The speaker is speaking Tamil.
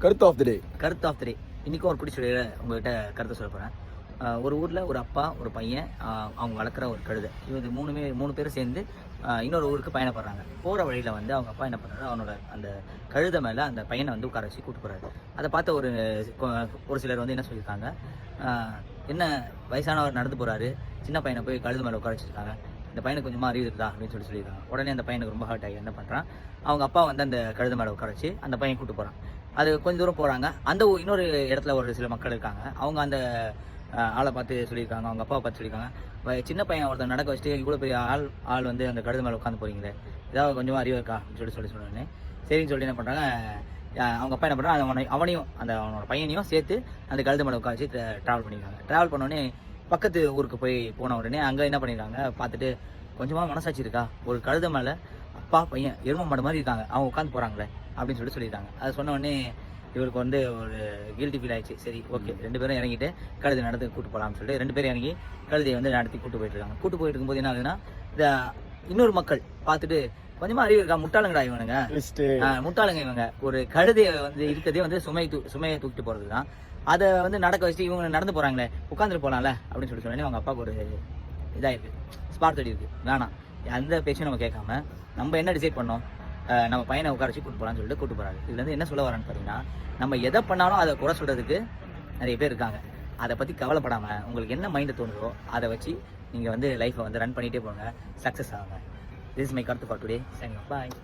கருத்து ஆஃப் தி டே இன்றைக்கும் ஒரு பிடிச்ச உங்கள்கிட்ட கருத்தை சொல்ல போகிறேன். ஒரு ஊரில் ஒரு அப்பா ஒரு பையன் அவங்க வளர்க்குற ஒரு கழுதை. இவங்க மூணு பேரும் சேர்ந்து இன்னொரு ஊருக்கு பயணப்படுறாங்க. போகிற வழியில் வந்து அவங்க அப்பா என்ன பண்ணுறாரு, அவனோட அந்த கழுதை மேலே அந்த பையனை வந்து உட்கார வச்சு கூப்பிட்டு போகிறாரு. அதை பார்த்த ஒரு சிலர் வந்து என்ன சொல்லியிருக்காங்க, என்ன வயசானவர் நடந்து போகிறாரு, சின்ன பையனை போய் கழுதை மேலே உட்கார வச்சுருக்காங்க, இந்த பையனுக்கு கொஞ்சமாக அறிவு இருக்குதா அப்படின்னு சொல்லியிருக்காங்க. உடனே அந்த பையனுக்கு ரொம்ப ஹர்ட் ஆகி என்ன பண்ணுறான், அவங்க அப்பா வந்து அந்த கழுதை மேலே உட்கார வச்சு அந்த பையன் கூப்பிட்டு போகிறான். அது கொஞ்சம் தூரம் போகிறாங்க. அந்த இன்னொரு இடத்துல ஒரு சில மக்கள் இருக்காங்க. அவங்க அந்த ஆளை பார்த்து சொல்லியிருக்காங்க, அவங்க அப்பாவை பார்த்து சொல்லியிருக்காங்க, சின்ன பையன் ஒருத்தர் நடக்க வச்சுட்டு இவ்வளோ பெரிய ஆள் வந்து அந்த கழுதை மேலே உட்காந்து போகிறீங்களே, ஏதாவது கொஞ்சமாக அறிவு இருக்கா அப்படின்னு சொன்னோன்னே சரின்னு சொல்லி என்ன பண்ணுறாங்க, அவங்க அப்பா என்ன பண்ணுறாங்க, அவனையும் அவனோட பையனையும் சேர்த்து அந்த கழுதை மேலே உட்கார வச்சு ட்ராவல் பண்ணியிருக்காங்க. ட்ராவல் பண்ணோடனே பக்கத்து ஊருக்கு போன உடனே அங்கே என்ன பண்ணியிருக்காங்க, பார்த்துட்டு கொஞ்சமாக மனசாட்சி இருக்கா, ஒரு கழுதை மேலே அப்பா பையன் எருமை மாடு மாதிரி இருக்காங்க, அவங்க உட்காந்து போகிறாங்களே அப்படின்னு சொல்லியிருக்காங்க. அதை சொன்ன உடனே இவருக்கு வந்து ஒரு கில்ட்டி ஃபீல் ஆயிடுச்சு. சரி ஓகே, 2 பேரும் இறங்கிட்டு கழுதை நடத்தி கூட்டு போகலாம்னு சொல்லிட்டு 2 பேரும் இறங்கி கழுதையை வந்து நடத்தி கூட்டு போயிட்டு இருக்காங்க. கூட்டு போயிட்டு இருக்கும்போது என்ன ஆகுதுன்னா, இந்த இன்னொரு மக்கள் பார்த்துட்டு கொஞ்சமா அறிவு இருக்கா, முட்டாளுங்கடா இவனுங்க, முட்டாளுங்க இவங்க, ஒரு கழுதையை வந்து இருக்கிறதே வந்து சுமையை தூக்கிட்டு போறது தான், அதை வந்து நடக்க வச்சு இவங்க நடந்து போறாங்களே, உட்காந்துட்டு போகலாம்ல அப்படின்னு சொன்னேன். அவங்க அப்பாவுக்கு ஒரு இதாயிருக்கு, ஸ்பார்க் தடி இருக்கு. வேணாம், அந்த பேச்சையும் நம்ம கேட்காம நம்ம என்ன டிசைட் பண்ணோம், நம்ம பையனை உட்கார வச்சு கூட்டு போகலான்னு சொல்லிட்டு கூட்டு போறாரு. இதுல இருந்து என்ன சொல்ல வரேன்னு பார்த்தீங்கன்னா, நம்ம எதை பண்ணாலும் அதை குறை சொல்றதுக்கு நிறைய பேர் இருக்காங்க. அதை பத்தி கவலைப்படாம உங்களுக்கு என்ன மைண்ட் தோணுதோ அதை வச்சு நீங்க வந்து லைஃப்பை வந்து ரன் பண்ணிட்டே போங்க, சக்சஸ் ஆகுங்க. திஸ் இஸ் மை கருத்து ஃபார் டுடே. பாய்.